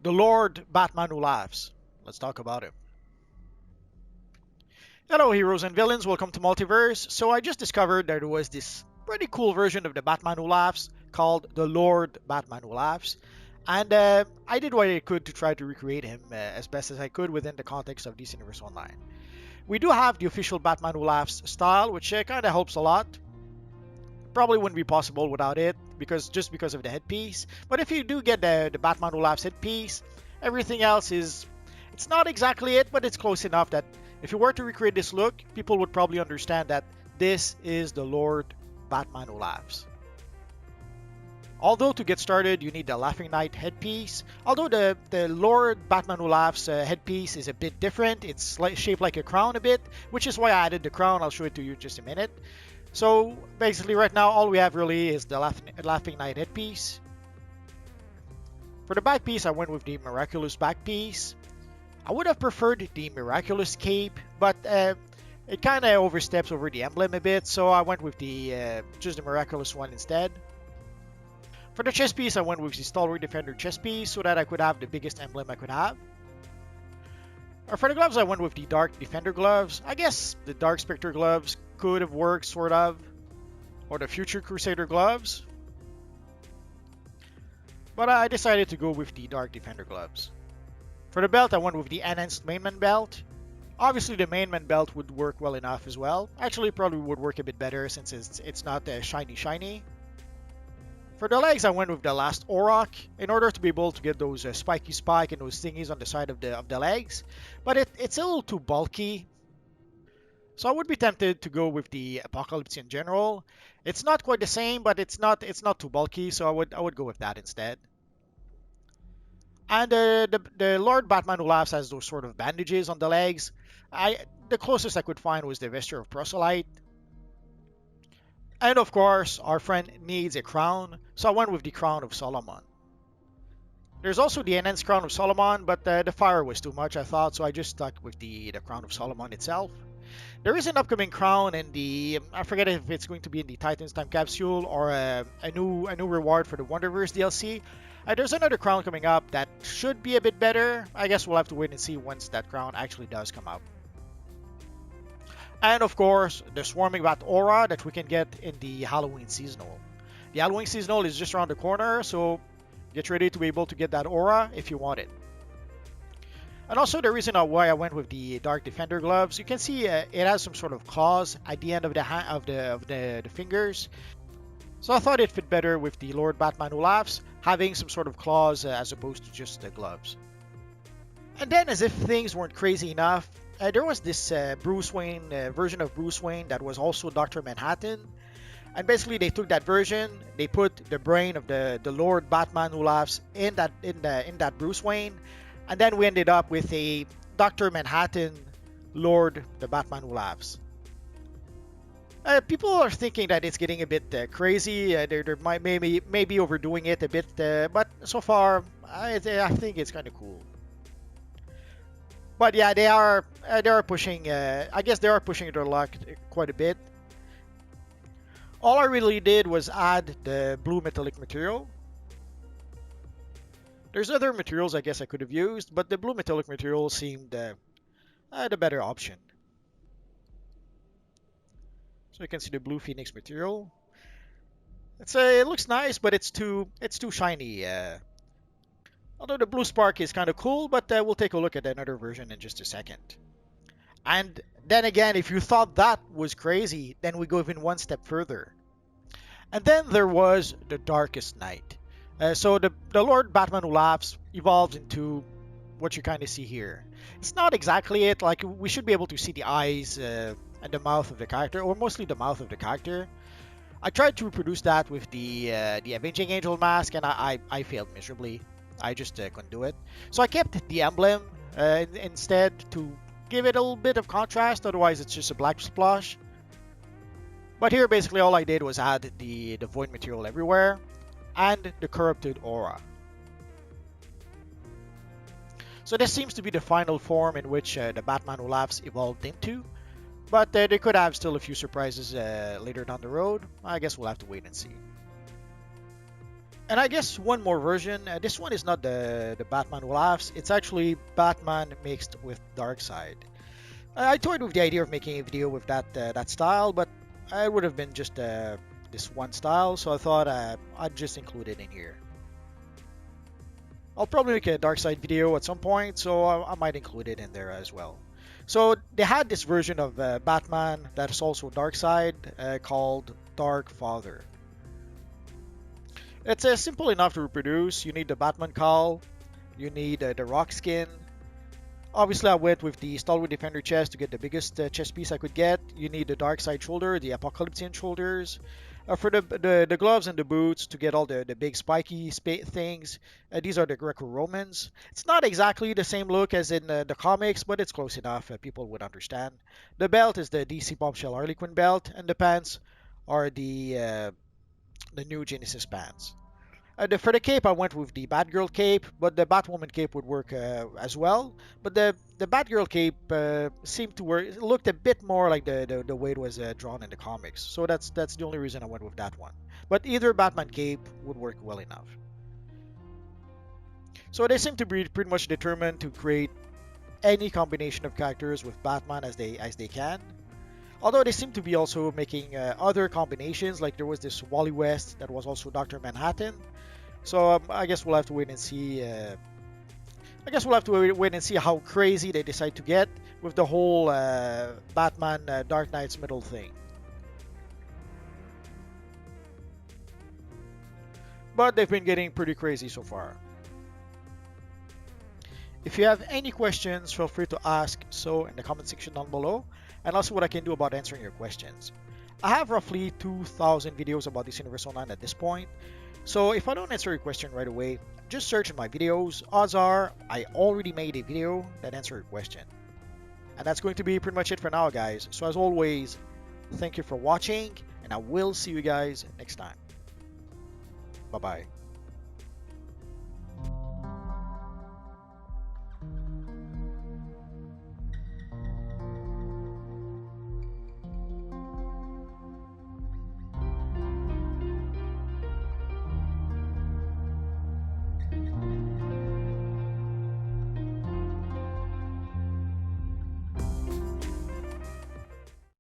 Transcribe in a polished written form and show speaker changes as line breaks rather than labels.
The Lord Batman Who Laughs. Let's talk about him. Hello, heroes and villains. Welcome to Multiverse. So I just discovered that there was this pretty cool version of the Batman Who Laughs called the Lord Batman Who Laughs. And I did what I could to try to recreate him as best as I could within the context of DC Universe Online. We do have the official Batman Who Laughs style, which kind of helps a lot. Probably wouldn't be possible without it, because of the headpiece. But if you do get the Batman Who Laughs headpiece, everything else is, it's not exactly it, but it's close enough that if you were to recreate this look, people would probably understand that this is the Lord Batman Who Laughs. Although to get started, you need the Laughing Knight headpiece. Although the Lord Batman Who Laughs headpiece is a bit different, it's shaped like a crown a bit, which is why I added the crown. I'll show it to you in just a minute. So basically right now all we have really is the Laughing Knight headpiece. For the back piece I went with the Miraculous back piece. I would have preferred the Miraculous cape, but it kind of oversteps over the emblem a bit, so I went with the just the Miraculous one instead. For the chest piece I went with the Stalwart Defender chest piece so that I could have the biggest emblem I could have. For the gloves I went with the Dark Defender gloves. I guess the Dark Spectre gloves could have worked, sort of. Or the Future Crusader gloves. But I decided to go with the Dark Defender gloves. For the belt I went with the Enhanced Mainman belt. Obviously the Mainman belt would work well enough as well. Actually probably would work a bit better since it's not shiny. For the legs, I went with the last Auroch in order to be able to get those spiky spike and those thingies on the side of the legs. But it's a little too bulky. So I would be tempted to go with the Apocalypse in general. It's not quite the same, but it's not too bulky, so I would go with that instead. And the Lord Batman Who Laughs has those sort of bandages on the legs. The closest I could find was the Vesture of Proselyte. And of course, our friend needs a crown, so I went with the Crown of Solomon. There's also the Enhanced Crown of Solomon, but the fire was too much, I thought, so I just stuck with the Crown of Solomon itself. There is an upcoming crown in the, I forget if it's going to be in the Titans Time Capsule or a new reward for the Wonderverse DLC. There's another crown coming up that should be a bit better. I guess we'll have to wait and see once that crown actually does come out. And of course, the Swarming Bat Aura that we can get in the Halloween Seasonal. The Halloween Seasonal is just around the corner, so get ready to be able to get that Aura if you want it. And also the reason why I went with the Dark Defender gloves, you can see it has some sort of claws at the end of the fingers. So I thought it fit better with the Lord Batman Who Laughs, having some sort of claws as opposed to just the gloves. And then, as if things weren't crazy enough, there was this Bruce Wayne version of Bruce Wayne that was also Dr. Manhattan. And basically they took that version, they put the brain of the Lord Batman Who Laughs in that Bruce Wayne, and then we ended up with a Dr. Manhattan Lord the Batman Who Laughs. People are thinking that it's getting a bit crazy. They might maybe overdoing it a bit, but so far I think it's kind of cool. But yeah, they are pushing. I guess they are pushing their luck quite a bit. All I really did was add the blue metallic material. There's other materials I guess I could have used, but the blue metallic material seemed the better option. So you can see the blue Phoenix material. It looks nice, but it's too shiny. Although the blue spark is kind of cool, but we'll take a look at another version in just a second. And then again, if you thought that was crazy, then we go even one step further. And then there was the Darkest Night. So the Lord Batman Who Laughs evolves into what you kind of see here. It's not exactly it. Like, we should be able to see the eyes and the mouth of the character, or mostly the mouth of the character. I tried to reproduce that with the Avenging Angel mask, and I failed miserably. I just couldn't do it. So I kept the emblem instead to give it a little bit of contrast, otherwise it's just a black splash. But here basically all I did was add the void material everywhere and the corrupted aura. So this seems to be the final form in which the Batman Who Laughs evolved into. But they could have still a few surprises later down the road. I guess we'll have to wait and see. And I guess one more version. This one is not the Batman who laughs. It's actually Batman mixed with Darkseid. I toyed with the idea of making a video with that style, but it would have been just this one style, so I thought I'd just include it in here. I'll probably make a Darkseid video at some point, so I might include it in there as well. So they had this version of Batman that is also Darkseid called Dark Father. It's simple enough to reproduce. You need the Batman cowl, you need the rock skin. Obviously, I went with the Stalwart Defender chest to get the biggest chest piece I could get. You need the Darkseid shoulder, the Apocalypsean shoulders. For the gloves and the boots to get all the big spiky things, these are the Greco-Romans. It's not exactly the same look as in the comics, but it's close enough. People would understand. The belt is the DC Bombshell Harley Quinn belt, and the pants are the new Genesis pants. For the cape, I went with the Batgirl cape, but the Batwoman cape would work as well. But the Batgirl cape seemed to work. It looked a bit more like the way it was drawn in the comics. So that's the only reason I went with that one. But either Batman cape would work well enough. So they seem to be pretty much determined to create any combination of characters with Batman as they can. Although they seem to be also making other combinations, like there was this Wally West that was also Dr. Manhattan. So I guess we'll have to wait and see. I guess we'll have to wait and see how crazy they decide to get with the whole Batman Dark Knight's middle thing. But they've been getting pretty crazy so far. If you have any questions, feel free to ask so in the comment section down below, and I'll see what I can do about answering your questions. I have roughly 2,000 videos about this Universe Online at this point, so if I don't answer your question right away, just search in my videos. Odds are I already made a video that answered your question. And that's going to be pretty much it for now, guys. So as always, thank you for watching, and I will see you guys next time. Bye-bye.